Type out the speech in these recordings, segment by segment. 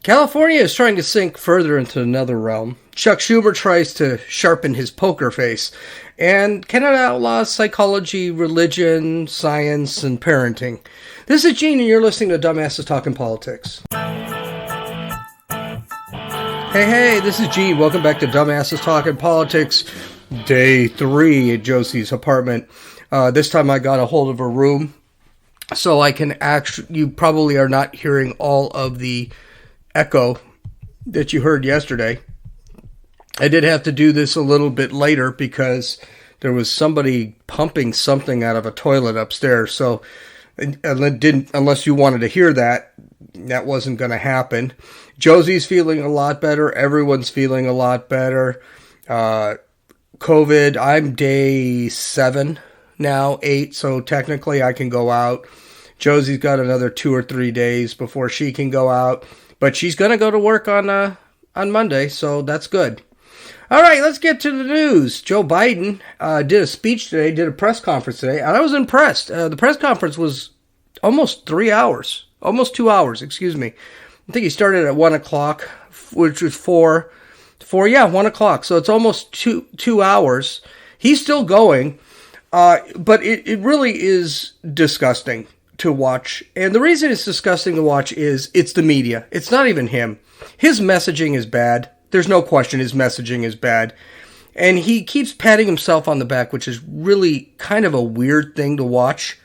California is trying to sink further into the NetherRealm. Chuck Schumer tries to sharpen his poker face. And Canada outlaws psychology, religion, science, and parenting. This is Gene, and you're listening to Dumbasses Talking Politics. Hey, this is Gene. Welcome back to Dumbasses Talking Politics, Day 3 at Josie's apartment. This time I got a hold of a room, so I can you probably are not hearing all of the echo that you heard yesterday. I did have to do this a little bit later because there was somebody pumping something out of a toilet upstairs. So unless you wanted to hear that, that wasn't going to happen. Josie's feeling a lot better. Everyone's feeling a lot better. COVID, I'm day 7 now, 8. So technically I can go out. Josie's got another 2 or 3 days before she can go out. But she's going to go to work on Monday, so that's good. All right, let's get to the news. Joe Biden did a speech today, did a press conference today, and I was impressed. The press conference was almost 3 hours, almost 2 hours, excuse me. I think he started at 1 o'clock, which was 1 o'clock. So it's almost two hours. He's still going, but it really is disgusting to watch. And the reason it's disgusting to watch is it's the media. It's not even him. His messaging is bad. There's no question his messaging is bad. And he keeps patting himself on the back, which is really kind of a weird thing to watch.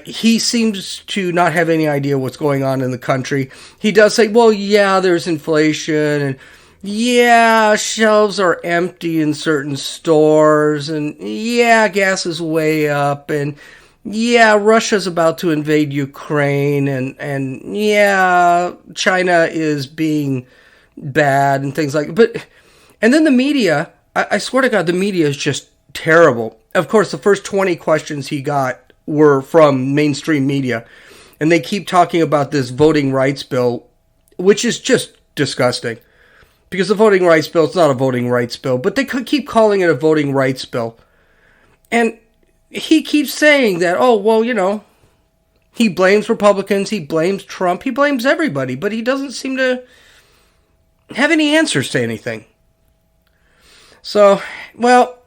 He seems to not have any idea what's going on in the country. He does say, well, yeah, there's inflation, and yeah, shelves are empty in certain stores, and yeah, gas is way up, and yeah, Russia's about to invade Ukraine, and yeah, China is being bad and things like that. But, and then the media, I swear to God, the media is just terrible. Of course, the first 20 questions he got were from mainstream media, and they keep talking about this voting rights bill, which is just disgusting. Because the voting rights bill, it's not a voting rights bill, but they keep calling it a voting rights bill. And he keeps saying that, oh, well, you know, he blames Republicans, he blames Trump, he blames everybody, but he doesn't seem to have any answers to anything. So, well,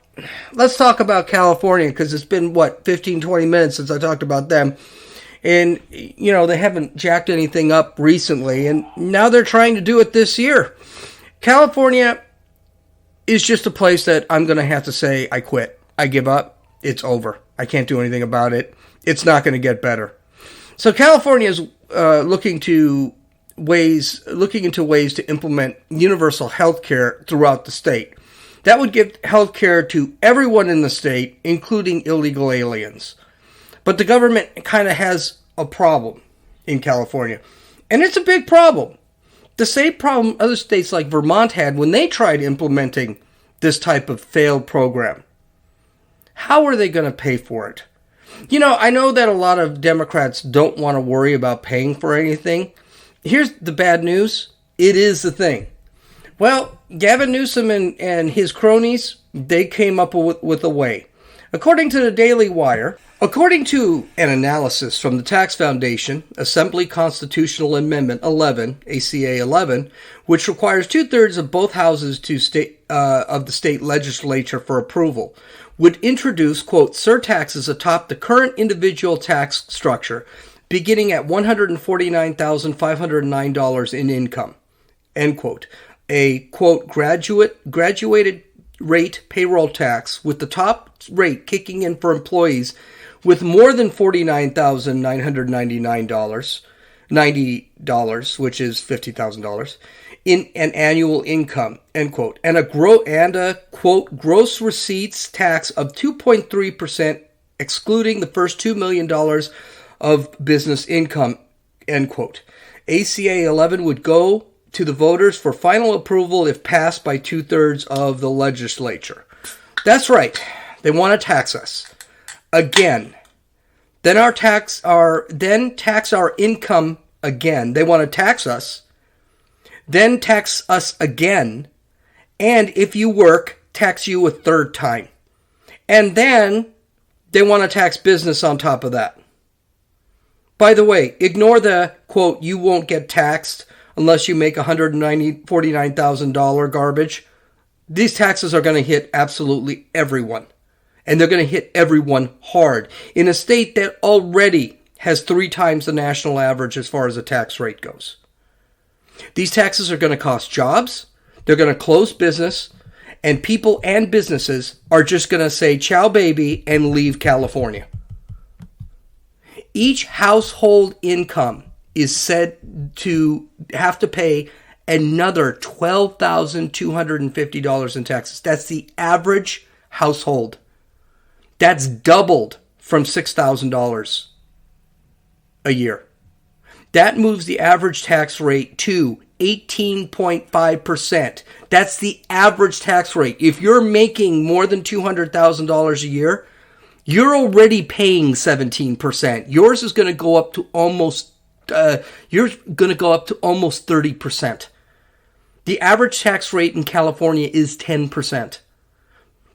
let's talk about California, because it's been, 15, 20 minutes since I talked about them. And, you know, they haven't jacked anything up recently, and now they're trying to do it this year. California is just a place that I'm going to have to say, I quit. I give up. It's over. I can't do anything about it. It's not going to get better. So California is looking into ways to implement universal health care throughout the state. That would give health care to everyone in the state, including illegal aliens. But the government kind of has a problem in California. And it's a big problem. The same problem other states like Vermont had when they tried implementing this type of failed program. How are they going to pay for it? You know, I know that a lot of Democrats don't want to worry about paying for anything. Here's the bad news. It is the thing. Well, Gavin Newsom and his cronies, they came up with a way. According to the Daily Wire, according to an analysis from the Tax Foundation, Assembly Constitutional Amendment 11, ACA 11, which requires 2/3 of both houses of the state legislature for approval, would introduce, quote, surtaxes atop the current individual tax structure, beginning at $149,509 in income, end quote. A, quote, graduated rate payroll tax, with the top rate kicking in for employees with more than $49,999, $90, which is $50,000, in an annual income, end quote, and a quote, gross receipts tax of 2.3%, excluding the first $2 million of business income, end quote. ACA 11 would go to the voters for final approval if passed by 2/3 of the legislature. That's right. They want to tax us again. Then tax our income again. They want to tax us, then tax us again, and if you work, tax you a third time. And then they want to tax business on top of that. By the way, ignore the, quote, you won't get taxed unless you make $149,000 garbage. These taxes are going to hit absolutely everyone. And they're going to hit everyone hard in a state that already has 3 times the national average as far as the tax rate goes. These taxes are going to cost jobs. They're going to close business. And people and businesses are just going to say, ciao baby, and leave California. Each household income is said to have to pay another $12,250 in taxes. That's the average household. That's doubled from $6,000 a year. That moves the average tax rate to 18.5%. That's the average tax rate. If you're making more than $200,000 a year, you're already paying 17%. Yours is going to go up to almost 30%. The average tax rate in California is 10%.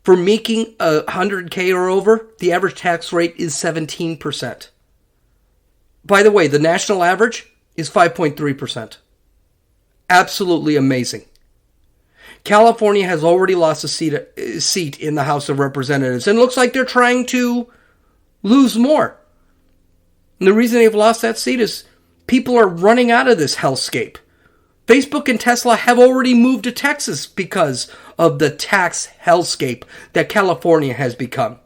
For making $100K or over, the average tax rate is 17%. By the way, the national average is 5.3%. Absolutely amazing. California has already lost a seat in the House of Representatives, and it looks like they're trying to lose more. And the reason they've lost that seat is people are running out of this hellscape. Facebook and Tesla have already moved to Texas because of the tax hellscape that California has become.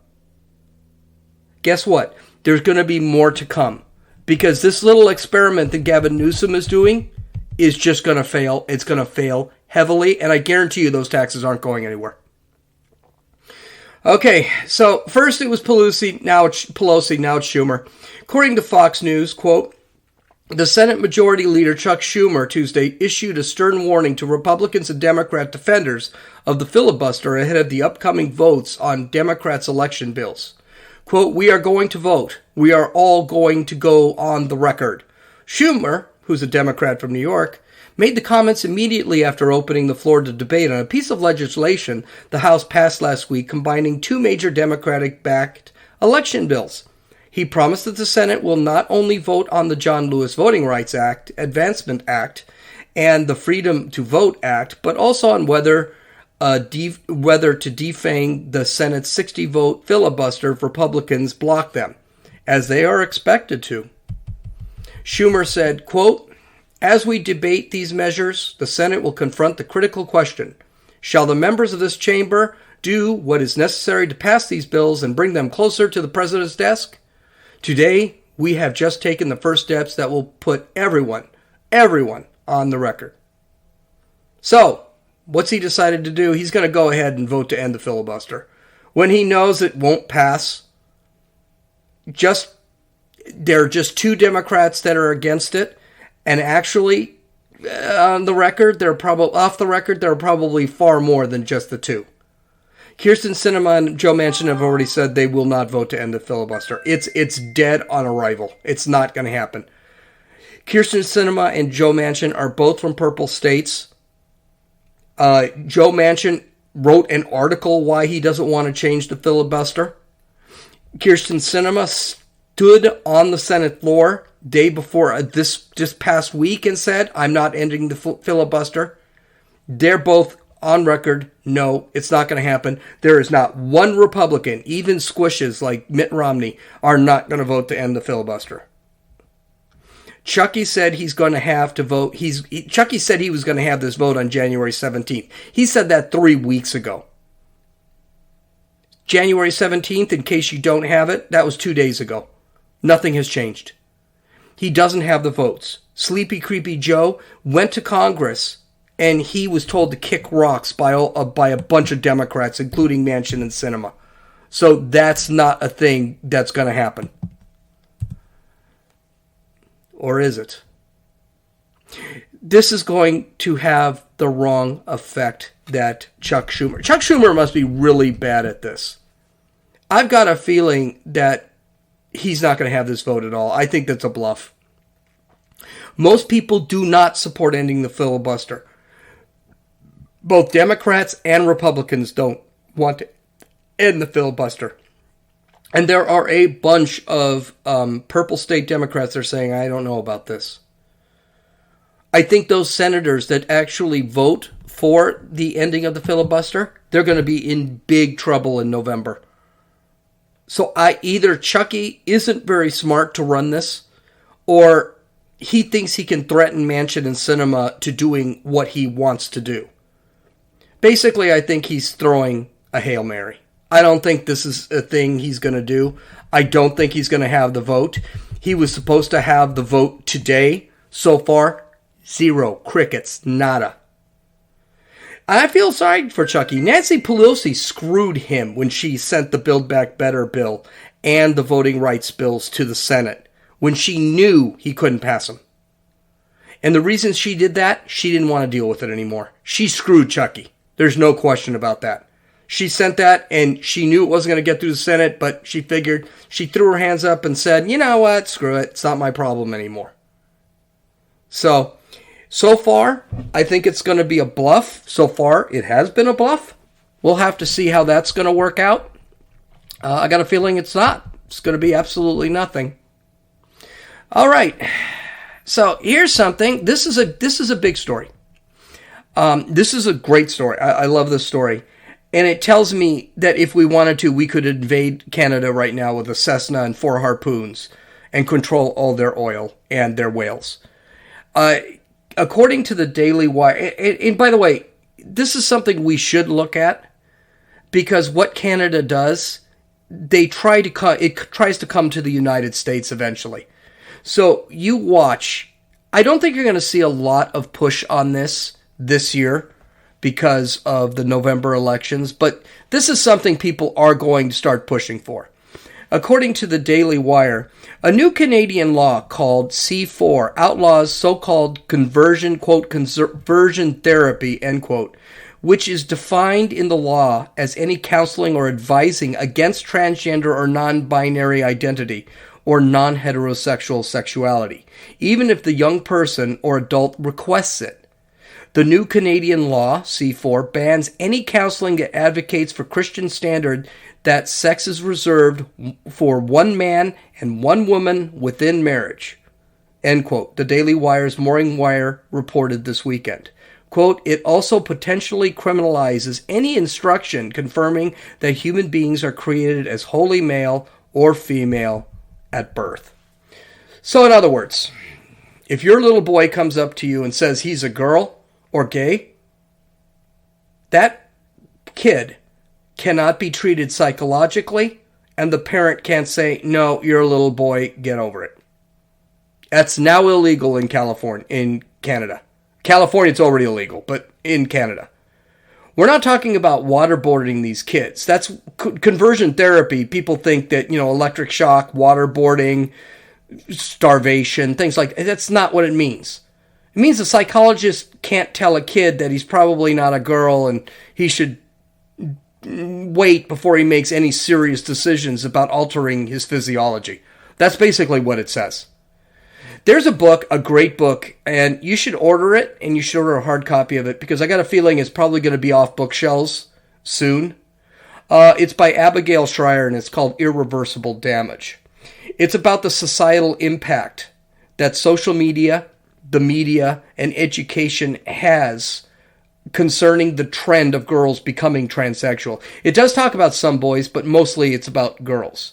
Guess what? There's going to be more to come. Because this little experiment that Gavin Newsom is doing is just going to fail. It's going to fail heavily, and I guarantee you those taxes aren't going anywhere. Okay, so first it was Pelosi, now it's Schumer. According to Fox News, quote, the Senate Majority Leader Chuck Schumer Tuesday issued a stern warning to Republicans and Democrat defenders of the filibuster ahead of the upcoming votes on Democrats' election bills. Quote, we are going to vote. We are all going to go on the record. Schumer, who's a Democrat from New York, made the comments immediately after opening the floor to debate on a piece of legislation the House passed last week combining 2 major Democratic-backed election bills. He promised that the Senate will not only vote on the John Lewis Voting Rights Act, Advancement Act, and the Freedom to Vote Act, but also on whether to defang the Senate's 60-vote filibuster if Republicans block them, as they are expected to. Schumer said, quote, as we debate these measures, the Senate will confront the critical question, shall the members of this chamber do what is necessary to pass these bills and bring them closer to the president's desk? Today, we have just taken the first steps that will put everyone on the record. So, what's he decided to do? He's going to go ahead and vote to end the filibuster. When he knows it won't pass, there are just 2 Democrats that are against it, and actually, on the record, off the record, there are probably far more than just the 2. Kyrsten Sinema and Joe Manchin have already said they will not vote to end the filibuster. It's dead on arrival. It's not going to happen. Kyrsten Sinema and Joe Manchin are both from purple states. Joe Manchin wrote an article why he doesn't want to change the filibuster. Kyrsten Sinema stood on the Senate floor day before this past week and said, I'm not ending the filibuster. They're both on record, no, it's not going to happen. There is not one Republican, even squishes like Mitt Romney, are not going to vote to end the filibuster. Chucky said he's going to have to vote. Chucky said he was going to have this vote on January 17th. He said that 3 weeks ago. January 17th, in case you don't have it, that was 2 days ago. Nothing has changed. He doesn't have the votes. Sleepy Creepy Joe went to Congress and he was told to kick rocks by a bunch of Democrats, including Manchin and Sinema. So that's not a thing that's going to happen. Or is it? This is going to have the wrong effect that Chuck Schumer must be really bad at this. I've got a feeling that he's not going to have this vote at all. I think that's a bluff. Most people do not support ending the filibuster. Both Democrats and Republicans don't want to end the filibuster. And there are a bunch of purple state Democrats that are saying, I don't know about this. I think those senators that actually vote for the ending of the filibuster, they're going to be in big trouble in November. So either Chucky isn't very smart to run this, or he thinks he can threaten Manchin and Sinema to doing what he wants to do. Basically, I think he's throwing a Hail Mary. I don't think this is a thing he's going to do. I don't think he's going to have the vote. He was supposed to have the vote today. So far, zero, crickets, nada. I feel sorry for Chucky. Nancy Pelosi screwed him when she sent the Build Back Better bill and the voting rights bills to the Senate when she knew he couldn't pass them. And the reason she did that, she didn't want to deal with it anymore. She screwed Chucky. There's no question about that. She sent that and she knew it wasn't going to get through the Senate, but she figured, she threw her hands up and said, you know what, screw it. It's not my problem anymore. So far, I think it's going to be a bluff. So far, it has been a bluff. We'll have to see how that's going to work out. I got a feeling it's not. It's going to be absolutely nothing. All right. So here's something. This is a big story. This is a great story. I love this story. And it tells me that if we wanted to, we could invade Canada right now with a Cessna and 4 harpoons and control all their oil and their whales. According to the Daily Wire, and by the way, this is something we should look at, because what Canada does, it tries to come to the United States eventually. So you watch. I don't think you're going to see a lot of push on this year because of the November elections, but this is something people are going to start pushing for. According to the Daily Wire, a new Canadian law called C4 outlaws so-called conversion, quote, conversion therapy, end quote, which is defined in the law as any counseling or advising against transgender or non-binary identity or non-heterosexual sexuality, even if the young person or adult requests it. The new Canadian law, C4, bans any counseling that advocates for Christian standard that sex is reserved for one man and one woman within marriage. End quote. The Daily Wire's Morning Wire reported this weekend. Quote, it also potentially criminalizes any instruction confirming that human beings are created as wholly male or female at birth. So in other words, if your little boy comes up to you and says he's a girl or gay, that kid cannot be treated psychologically, and the parent can't say, no, you're a little boy, get over it. That's now illegal in Canada. California, it's already illegal, but in Canada. We're not talking about waterboarding these kids. That's conversion therapy. People think that, electric shock, waterboarding, starvation, things like that. That's not what it means. It means a psychologist can't tell a kid that he's probably not a girl and he should wait before he makes any serious decisions about altering his physiology. That's basically what it says. There's a book, a great book, and you should order it, and you should order a hard copy of it, because I got a feeling it's probably going to be off bookshelves soon. It's by Abigail Schreier, and it's called Irreversible Damage. It's about the societal impact that social media, the media, and education has concerning the trend of girls becoming transsexual. It does talk about some boys, but mostly it's about girls.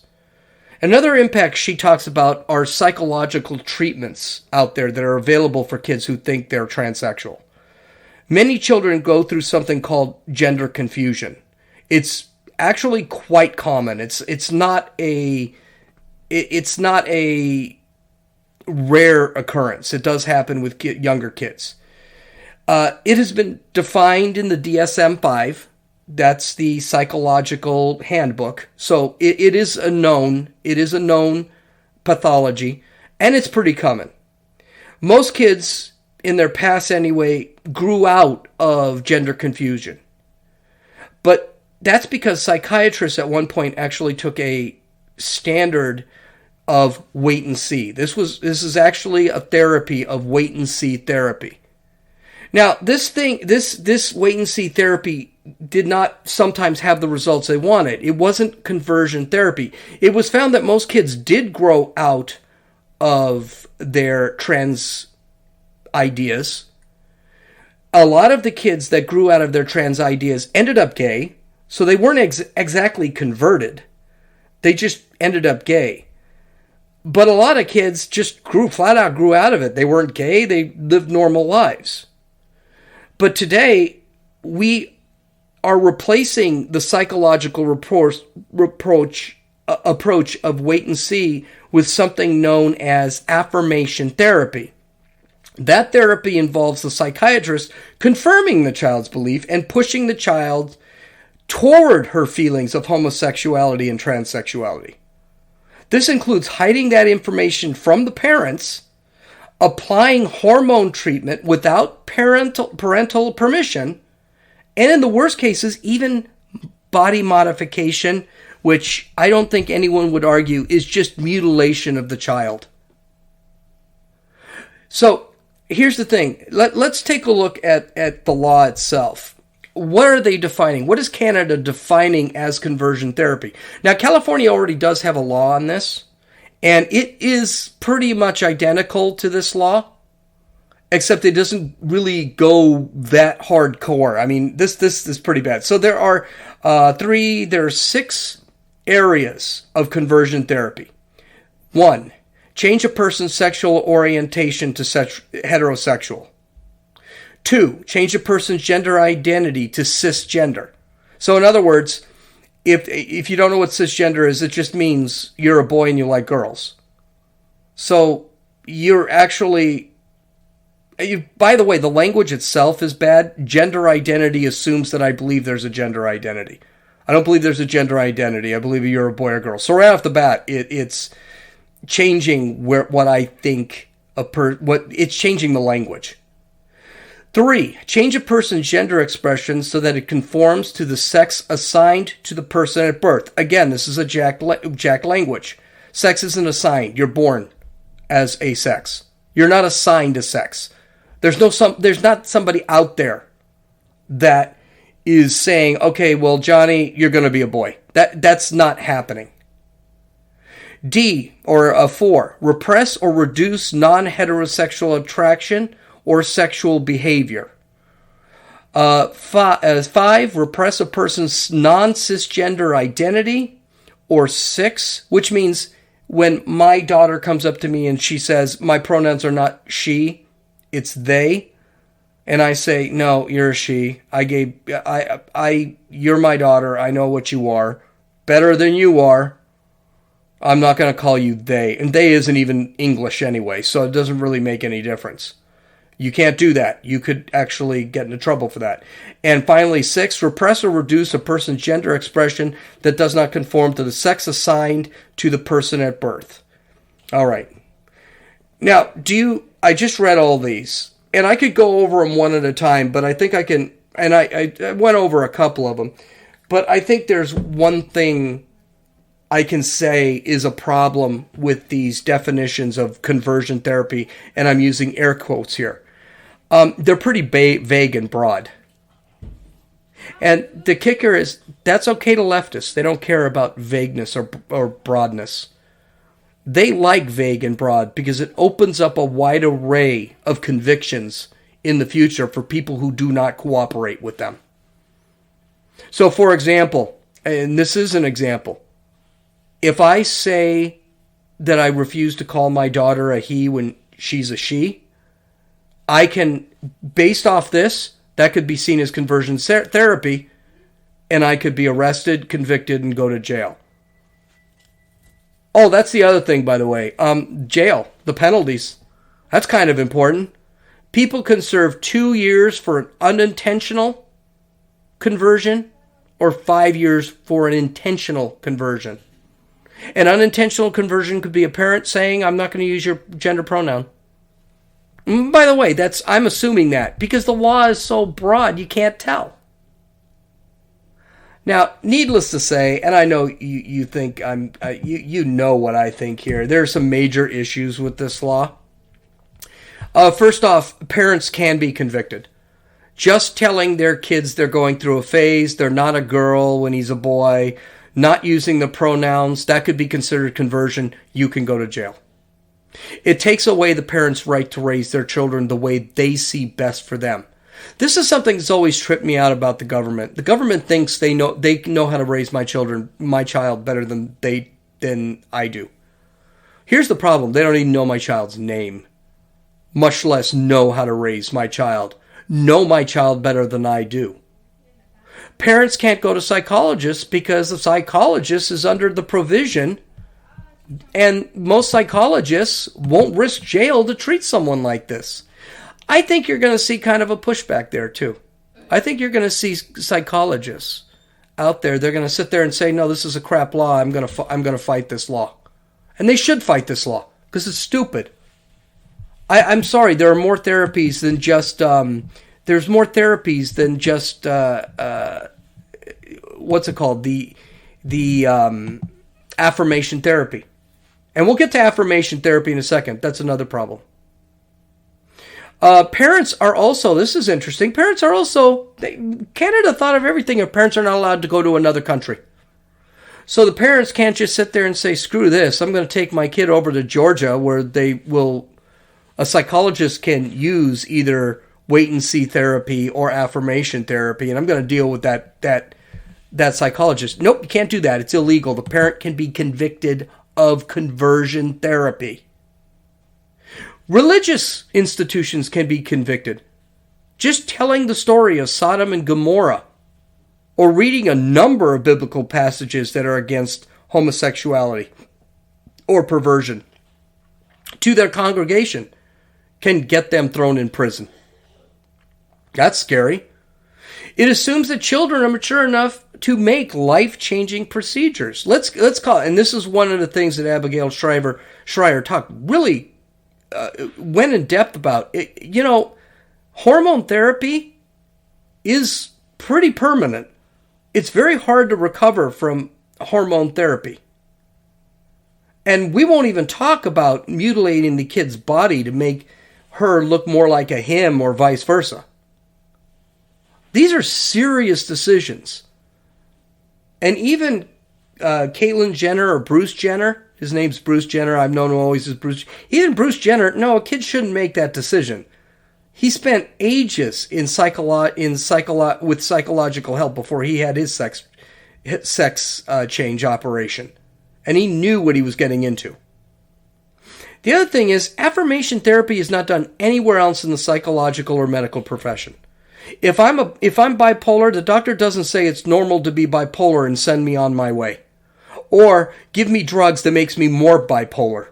Another impact she talks about are psychological treatments out there that are available for kids who think they're transsexual. Many children go through something called gender confusion. It's actually quite common. It's not a rare occurrence. It does happen with younger kids. It has been defined in the DSM-5. That's the psychological handbook. So it is a known pathology, and it's pretty common. Most kids in their past anyway grew out of gender confusion. But that's because psychiatrists at one point actually took a standard of wait and see. This is actually a therapy of wait and see therapy. Now, this wait and see therapy did not sometimes have the results they wanted. It wasn't conversion therapy. It was found that most kids did grow out of their trans ideas. A lot of the kids that grew out of their trans ideas ended up gay, so they weren't exactly converted. They just ended up gay. But a lot of kids just flat out grew out of it. They weren't gay, they lived normal lives. But today, we are replacing the psychological approach of wait and see with something known as affirmation therapy. That therapy involves the psychiatrist confirming the child's belief and pushing the child toward her feelings of homosexuality and transsexuality. This includes hiding that information from the parents, applying hormone treatment without parental permission, and in the worst cases, even body modification, which I don't think anyone would argue is just mutilation of the child. So, here's the thing. Let's take a look at the law itself. What are they defining? What is Canada defining as conversion therapy? Now, California already does have a law on this, and it is pretty much identical to this law, except it doesn't really go that hardcore. I mean, this is pretty bad. So there are 6 areas of conversion therapy. 1, change a person's sexual orientation to heterosexual. 2, change a person's gender identity to cisgender. So in other words, if you don't know what cisgender is, it just means you're a boy and you like girls. So you're actually, by the way, the language itself is bad. Gender identity assumes that I believe there's a gender identity. I don't believe there's a gender identity. I believe you're a boy or girl. So right off the bat, it's changing what I think it's changing the language. 3, change a person's gender expression so that it conforms to the sex assigned to the person at birth. Again, this is a jack language. Sex isn't assigned. You're born as a sex. You're not assigned a sex. There's not somebody out there that is saying, okay, well, Johnny, you're going to be a boy. That's not happening. D, or 4, repress or reduce non-heterosexual attraction or sexual behavior. 5, repress a person's non-cisgender identity. Or 6, which means when my daughter comes up to me and she says, my pronouns are not she, it's they. And I say, no, you're a she. You're my daughter. I know what you are. Better than you are. I'm not going to call you they. And they isn't even English anyway, so it doesn't really make any difference. You can't do that. You could actually get into trouble for that. And finally, 6, repress or reduce a person's gender expression that does not conform to the sex assigned to the person at birth. All right. Now, I just read all these, and I could go over them one at a time, but I think I can, and I went over a couple of them, but I think there's one thing I can say is a problem with these definitions of conversion therapy, and I'm using air quotes here. They're pretty vague and broad. And the kicker is, that's okay to leftists. They don't care about vagueness or broadness. They like vague and broad because it opens up a wide array of convictions in the future for people who do not cooperate with them. So, for example, and this is an example, if I say that I refuse to call my daughter a he when she's a she, I can, based off this, that could be seen as conversion therapy, and I could be arrested, convicted, and go to jail. Oh, that's the other thing, by the way. Jail, the penalties. That's kind of important. People can serve 2 years for an unintentional conversion or 5 years for an intentional conversion. An unintentional conversion could be a parent saying, I'm not going to use your gender pronoun. By the way, I'm assuming that because the law is so broad, you can't tell. Now, needless to say, and I know you think you know what I think here. There are some major issues with this law. First off, parents can be convicted. Just telling their kids they're going through a phase, they're not a girl when he's a boy, not using the pronouns, that could be considered conversion. You can go to jail. It takes away the parents' right to raise their children the way they see best for them. This is something that's always tripped me out about the government. The government thinks they know how to raise my child better than I do. Here's the problem. They don't even know my child's name, much less know how to raise my child. Know my child better than I do. Parents can't go to psychologists because the psychologist is under the provision, and most psychologists won't risk jail to treat someone like this. I think you're going to see kind of a pushback there too. I think you're going to see psychologists out there. They're going to sit there and say, "No, this is a crap law. I'm going to fight this law," and they should fight this law because it's stupid. I'm sorry. There are more therapies than just. There's more therapies than just what's it called? The affirmation therapy, and we'll get to affirmation therapy in a second. That's another problem. Parents are also, this is interesting, parents are also, Canada thought of everything if parents are not allowed to go to another country. So the parents can't just sit there and say, screw this, I'm going to take my kid over to Georgia where a psychologist can use either wait and see therapy or affirmation therapy, and I'm going to deal with that psychologist. Nope, you can't do that. It's illegal. The parent can be convicted of conversion therapy. Religious institutions can be convicted. Just telling the story of Sodom and Gomorrah or reading a number of biblical passages that are against homosexuality or perversion to their congregation can get them thrown in prison. That's scary. It assumes that children are mature enough to make life-changing procedures. Let's call it, and this is one of the things that Abigail Schreier talked really went in depth about. Hormone therapy is pretty permanent. It's very hard to recover from hormone therapy. And we won't even talk about mutilating the kid's body to make her look more like a him or vice versa. These are serious decisions. And even Caitlyn Jenner or Bruce Jenner, his name's Bruce Jenner, I've known him always as Bruce. Even Bruce Jenner, no, a kid shouldn't make that decision. He spent ages with psychological help before he had his sex change operation. And he knew what he was getting into. The other thing is, affirmation therapy is not done anywhere else in the psychological or medical profession. If I'm bipolar, the doctor doesn't say it's normal to be bipolar and send me on my way. Or give me drugs that makes me more bipolar.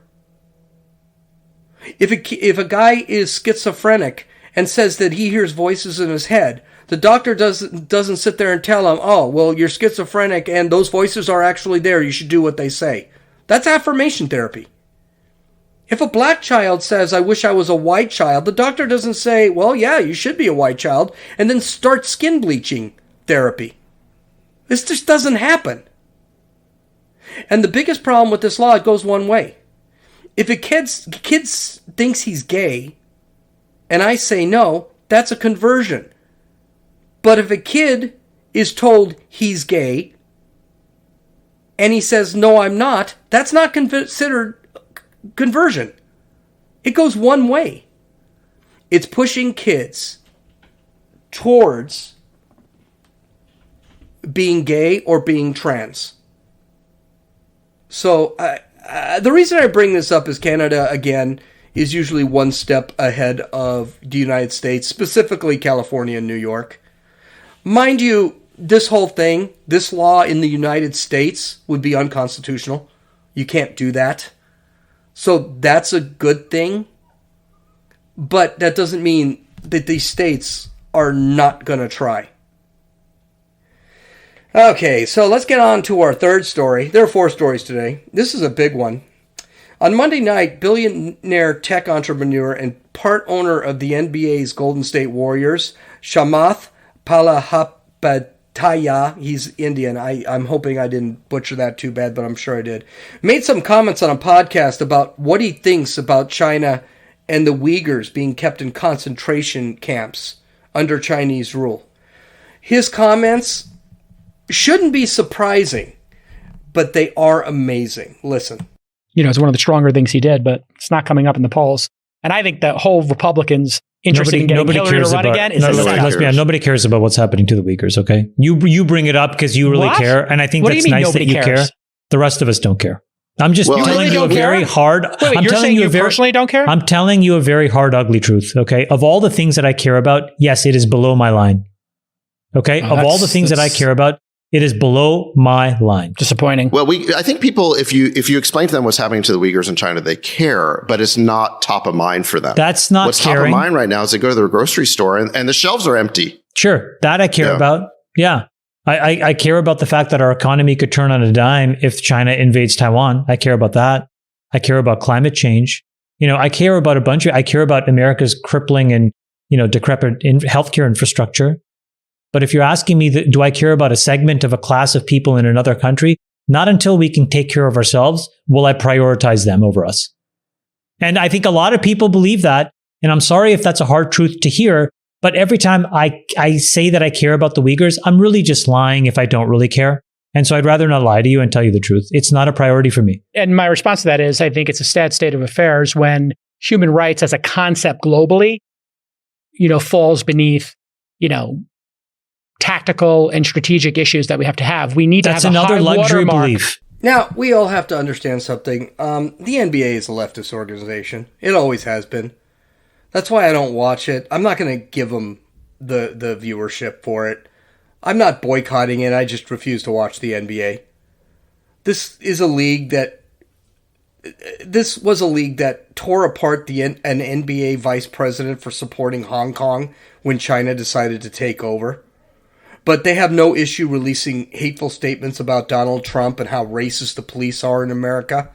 If a guy is schizophrenic and says that he hears voices in his head, the doctor doesn't sit there and tell him, "Oh, well, you're schizophrenic and those voices are actually there. You should do what they say." That's affirmation therapy. If a black child says, "I wish I was a white child," the doctor doesn't say, "Well, yeah, you should be a white child," and then start skin bleaching therapy. This just doesn't happen. And the biggest problem with this law, it goes one way. If a kid thinks he's gay, and I say no, that's a conversion. But if a kid is told he's gay, and he says, "No, I'm not," that's not considered conversion. It goes one way. It's pushing kids towards being gay or being trans. So the reason I bring this up is Canada, again, is usually one step ahead of the United States, specifically California and New York. Mind you, this whole thing, this law in the United States would be unconstitutional. You can't do that. So that's a good thing. But that doesn't mean that these states are not going to try. Okay, so let's get on to our third story. There are 4 stories today. This is a big one. On Monday night, billionaire tech entrepreneur and part owner of the NBA's Golden State Warriors, Chamath Palihapitiya, he's Indian. I'm hoping I didn't butcher that too bad, but I'm sure I did, made some comments on a podcast about what he thinks about China and the Uyghurs being kept in concentration camps under Chinese rule. His comments shouldn't be surprising, but they are amazing. Listen. is one of the stronger things he did, but it's not coming up in the polls. And I think that whole Republicans interested in getting Hillary to run again is nobody cares about what's happening to the Uyghurs, okay? You bring it up because you really care, and I think that's nice that you care. The rest of us don't care. I'm just telling you a very hard... Wait, you're saying you personally don't care? I'm telling you a very hard, ugly truth, okay? Of all the things that I care about, yes, it is below my line. Okay? Of all the things that I care about, it is below my line. Disappointing. Well, I think people, if you explain to them what's happening to the Uyghurs in China, they care, but it's not top of mind for them. That's not what's caring. Top of mind right now is they go to their grocery store and the shelves are empty. Sure, that I care about. Yeah. I care about the fact that our economy could turn on a dime if China invades Taiwan. I care about that. I care about climate change. I care about I care about America's crippling and, decrepit healthcare infrastructure. But if you're asking me, do I care about a segment of a class of people in another country? Not until we can take care of ourselves will I prioritize them over us. And I think a lot of people believe that. And I'm sorry if that's a hard truth to hear. But every time I say that I care about the Uyghurs, I'm really just lying if I don't really care. And so I'd rather not lie to you and tell you the truth. It's not a priority for me. And my response to that is, I think it's a sad state of affairs when human rights as a concept globally, falls beneath, tactical and strategic issues that we have to have. We need to have another luxury belief. Now, we all have to understand something. The NBA is a leftist organization. It always has been. That's why I don't watch it. I'm not going to give them the viewership for it. I'm not boycotting it. I just refuse to watch the NBA. This was a league that tore apart an NBA vice president for supporting Hong Kong when China decided to take over. But they have no issue releasing hateful statements about Donald Trump and how racist the police are in America.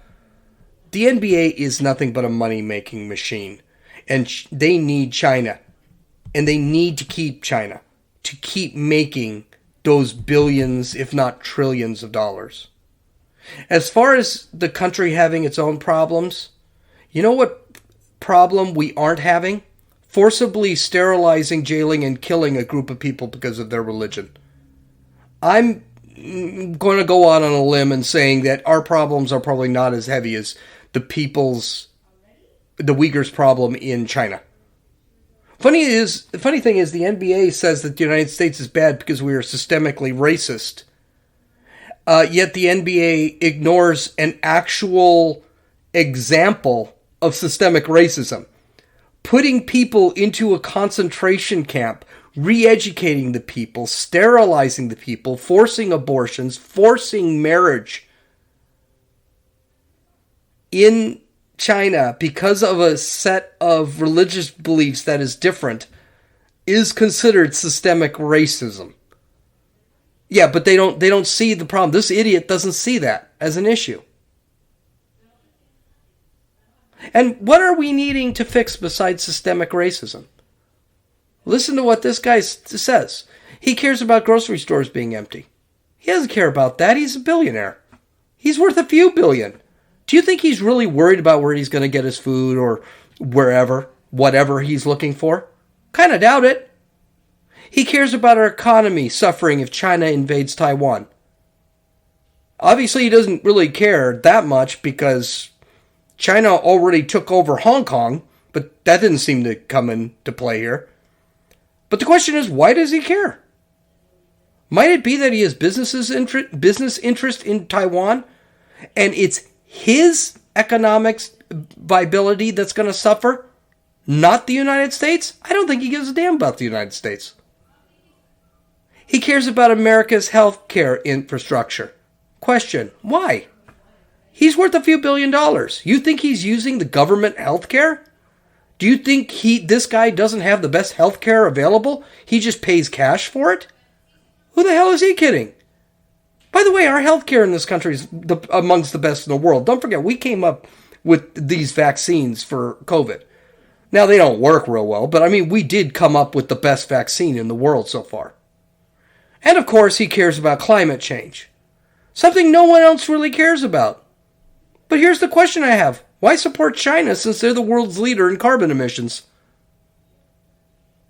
The NBA is nothing but a money-making machine. And they need China. And they need to keep China to keep making those billions, if not trillions of dollars. As far as the country having its own problems, you know what problem we aren't having? Forcibly sterilizing, jailing, and killing a group of people because of their religion. I'm going to go out on a limb and saying that our problems are probably not as heavy as the Uyghurs' problem in China. The funny thing is, the NBA says that the United States is bad because we are systemically racist. Yet the NBA ignores an actual example of systemic racism. Putting people into a concentration camp, re-educating the people, sterilizing the people, forcing abortions, forcing marriage in China because of a set of religious beliefs that is different is considered systemic racism. Yeah, but they don't see the problem. This idiot doesn't see that as an issue. And what are we needing to fix besides systemic racism? Listen to what this guy says. He cares about grocery stores being empty. He doesn't care about that. He's a billionaire. He's worth a few billion. Do you think he's really worried about where he's going to get his food or whatever he's looking for? Kind of doubt it. He cares about our economy suffering if China invades Taiwan. Obviously, he doesn't really care that much because China already took over Hong Kong, but that didn't seem to come into play here. But the question is, why does he care? Might it be that he has business interest in Taiwan, and it's his economic viability that's going to suffer, not the United States? I don't think he gives a damn about the United States. He cares about America's healthcare infrastructure. Question, why? He's worth a few $1 billion. You think he's using the government healthcare? Do you think this guy doesn't have the best healthcare available? He just pays cash for it? Who the hell is he kidding? By the way, our healthcare in this country is amongst the best in the world. Don't forget, we came up with these vaccines for COVID. Now, they don't work real well, but I mean, we did come up with the best vaccine in the world so far. And of course, he cares about climate change. Something no one else really cares about. But here's the question I have. Why support China since they're the world's leader in carbon emissions?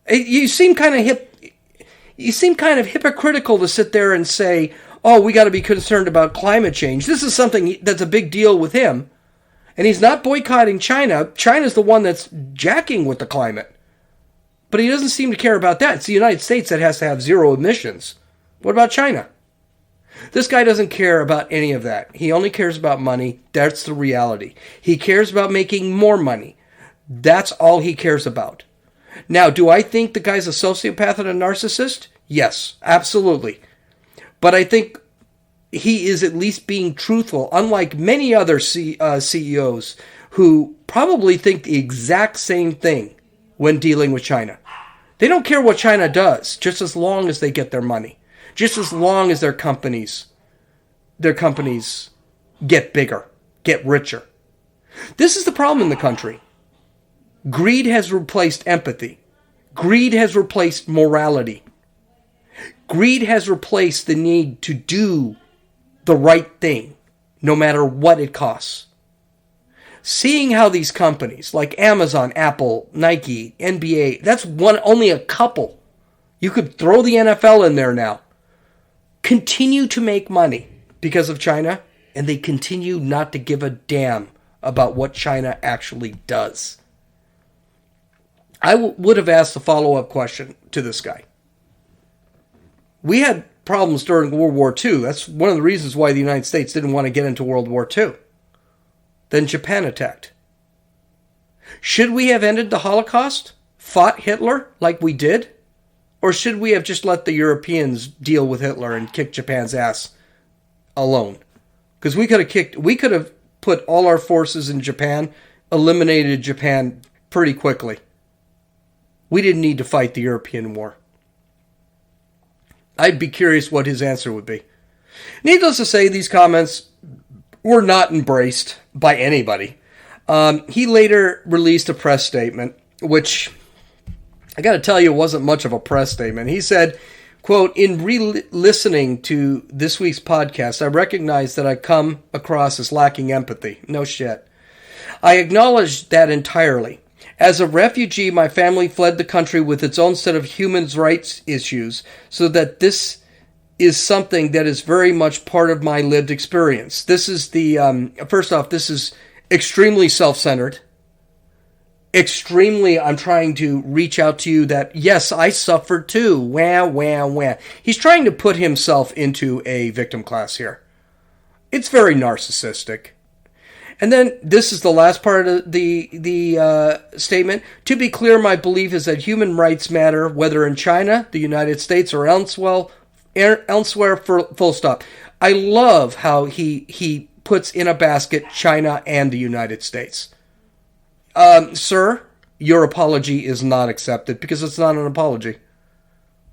You seem kind of hypocritical to sit there and say, oh, we got to be concerned about climate change. This is something that's a big deal with him. And he's not boycotting China. China's the one that's jacking with the climate. But he doesn't seem to care about that. It's the United States that has to have zero emissions. What about China? This guy doesn't care about any of that. He only cares about money. That's the reality. He cares about making more money. That's all he cares about. Now, do I think the guy's a sociopath and a narcissist? Yes, absolutely. But I think he is at least being truthful, unlike many other CEOs who probably think the exact same thing when dealing with China. They don't care what China does, just as long as they get their money. Just as long as their companies get bigger, get richer. This is the problem in the country. Greed has replaced empathy. Greed has replaced morality. Greed has replaced the need to do the right thing, no matter what it costs. Seeing how these companies like Amazon, Apple, Nike, NBA, that's only a couple. You could throw the NFL in there now. Continue to make money because of China, and they continue not to give a damn about what China actually does. I would have asked a follow-up question to this guy. We had problems during World War II. That's one of the reasons why the United States didn't want to get into World War II. Then Japan attacked. Should we have ended the Holocaust? Fought Hitler like we did? Or should we have just let the Europeans deal with Hitler and kick Japan's ass alone? Because we could have put all our forces in Japan, eliminated Japan pretty quickly. We didn't need to fight the European war. I'd be curious what his answer would be. Needless to say, these comments were not embraced by anybody. He later released a press statement, which I got to tell you wasn't much of a press statement. He said, quote, "In re-listening to this week's podcast, I recognize that I come across as lacking empathy." No shit. "I acknowledge that entirely. As a refugee, my family fled the country with its own set of human rights issues, so that this is something that is very much part of my lived experience." This is first off, this is extremely self-centered. Extremely, I'm trying to reach out to you that, yes, I suffered too. Wah, wah, wah. He's trying to put himself into a victim class here. It's very narcissistic. And then this is the last part of the statement. "To be clear, my belief is that human rights matter, whether in China, the United States, or elsewhere, full stop." I love how he puts in a basket China and the United States. Sir, your apology is not accepted because it's not an apology.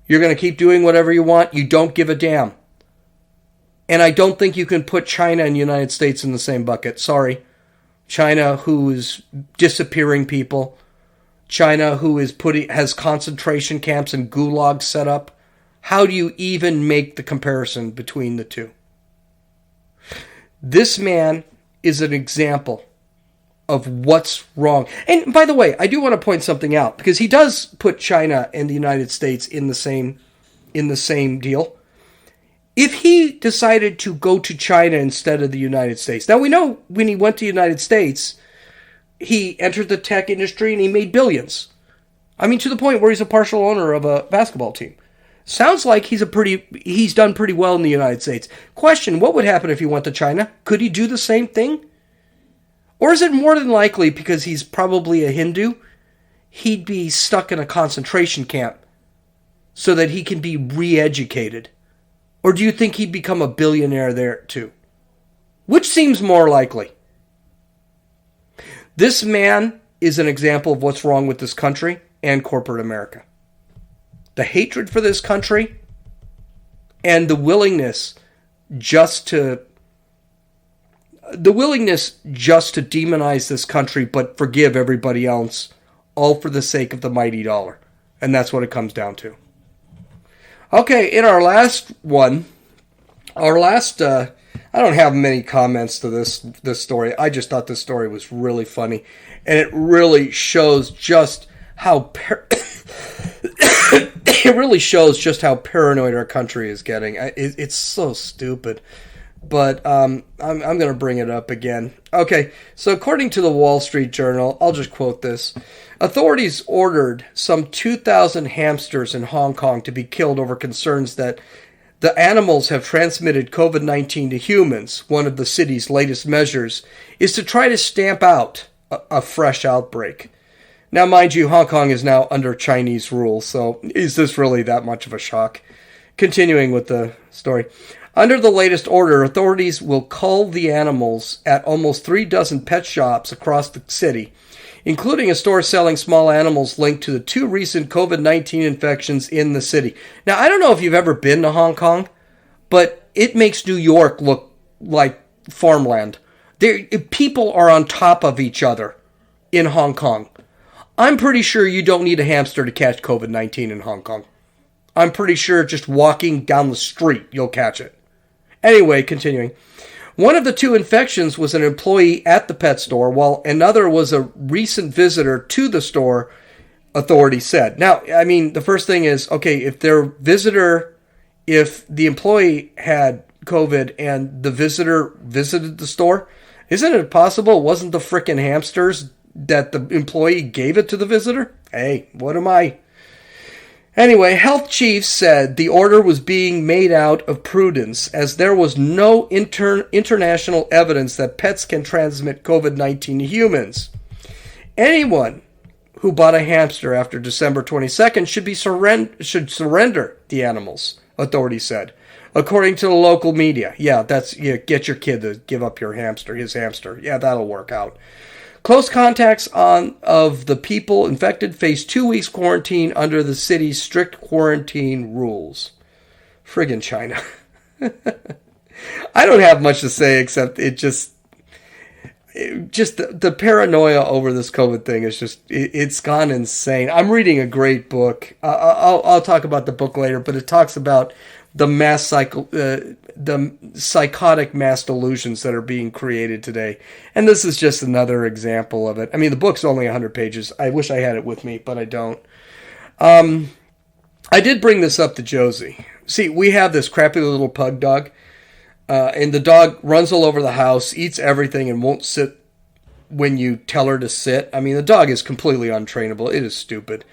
You're going to keep doing whatever you want. You don't give a damn. And I don't think you can put China and the United States in the same bucket. Sorry. China, who is disappearing people. China, who has concentration camps and gulags set up. How do you even make the comparison between the two? This man is an example of what's wrong. And by the way, I do want to point something out, because he does put China and the United States in the same deal. If he decided to go to China instead of the United States, now we know when he went to the United States, he entered the tech industry and he made billions. I mean, to the point where he's a partial owner of a basketball team. Sounds like he's done pretty well in the United States. Question, what would happen if he went to China? Could he do the same thing? Or is it more than likely, because he's probably a Hindu, he'd be stuck in a concentration camp so that he can be re-educated? Or do you think he'd become a billionaire there too? Which seems more likely? This man is an example of what's wrong with this country and corporate America. The hatred for this country and the willingness just to demonize this country but forgive everybody else, all for the sake of the mighty dollar. And that's what it comes down to. Okay, in our last one, I don't have many comments to this story. I just thought this story was really funny, and it really shows just how paranoid our country is getting. It's so stupid. but I'm going to bring it up again. Okay, so according to the Wall Street Journal, I'll just quote this. Authorities ordered some 2,000 hamsters in Hong Kong to be killed over concerns that the animals have transmitted COVID-19 to humans. One of the city's latest measures is to try to stamp out a fresh outbreak. Now, mind you, Hong Kong is now under Chinese rule, so is this really that much of a shock? Continuing with the story. Under the latest order, authorities will cull the animals at almost 36 pet shops across the city, including a store selling small animals linked to the 2 recent COVID-19 infections in the city. Now, I don't know if you've ever been to Hong Kong, but it makes New York look like farmland. People are on top of each other in Hong Kong. I'm pretty sure you don't need a hamster to catch COVID-19 in Hong Kong. I'm pretty sure just walking down the street, you'll catch it. Anyway, continuing. One of the 2 infections was an employee at the pet store, while another was a recent visitor to the store, authorities said. Now, I mean, the first thing is, okay, if the employee had COVID and the visitor visited the store, isn't it possible it wasn't the frickin' hamsters that the employee gave it to the visitor? Hey, what am I? Anyway, health chiefs said the order was being made out of prudence as there was no international evidence that pets can transmit COVID-19 to humans. Anyone who bought a hamster after December 22nd should surrender the animals, authorities said. According to the local media. Get your kid to give up his hamster. Yeah, that'll work out. Close contacts of the people infected face 2 weeks quarantine under the city's strict quarantine rules. Friggin' China. I don't have much to say except the paranoia over this COVID thing is it's gone insane. I'm reading a great book. I'll talk about the book later, but it talks about the psychotic mass delusions that are being created today. And this is just another example of it. I mean, the book's only 100 pages. I wish I had it with me, but I don't. I did bring this up to Josie. See, we have this crappy little pug dog, and the dog runs all over the house, eats everything, and won't sit when you tell her to sit. I mean, the dog is completely untrainable. It is stupid.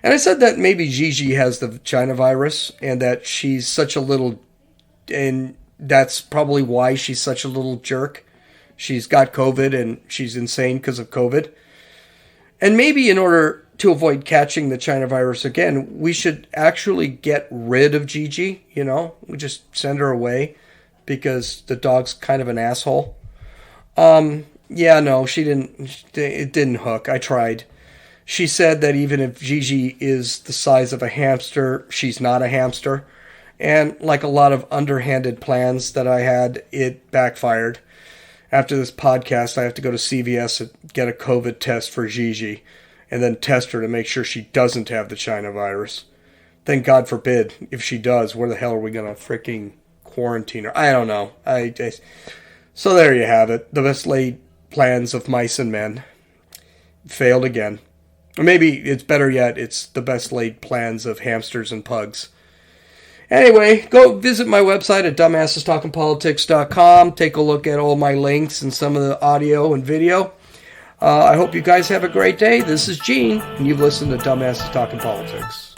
And I said that maybe Gigi has the China virus and that she's such a little, and that's probably why she's such a little jerk. She's got COVID and she's insane because of COVID. And maybe in order to avoid catching the China virus again, we should actually get rid of Gigi, we just send her away because the dog's kind of an asshole. It didn't hook. I tried. She said that even if Gigi is the size of a hamster, she's not a hamster. And like a lot of underhanded plans that I had, it backfired. After this podcast, I have to go to CVS and get a COVID test for Gigi and then test her to make sure she doesn't have the China virus. Then God forbid, if she does, where the hell are we going to freaking quarantine her? I don't know. So there you have it. The best laid plans of mice and men failed again. Or maybe it's better yet, it's the best laid plans of hamsters and pugs. Anyway, go visit my website at dumbassestalkingpolitics.com. Take a look at all my links and some of the audio and video. I hope you guys have a great day. This is Gene, and you've listened to Dumbasses Talking Politics.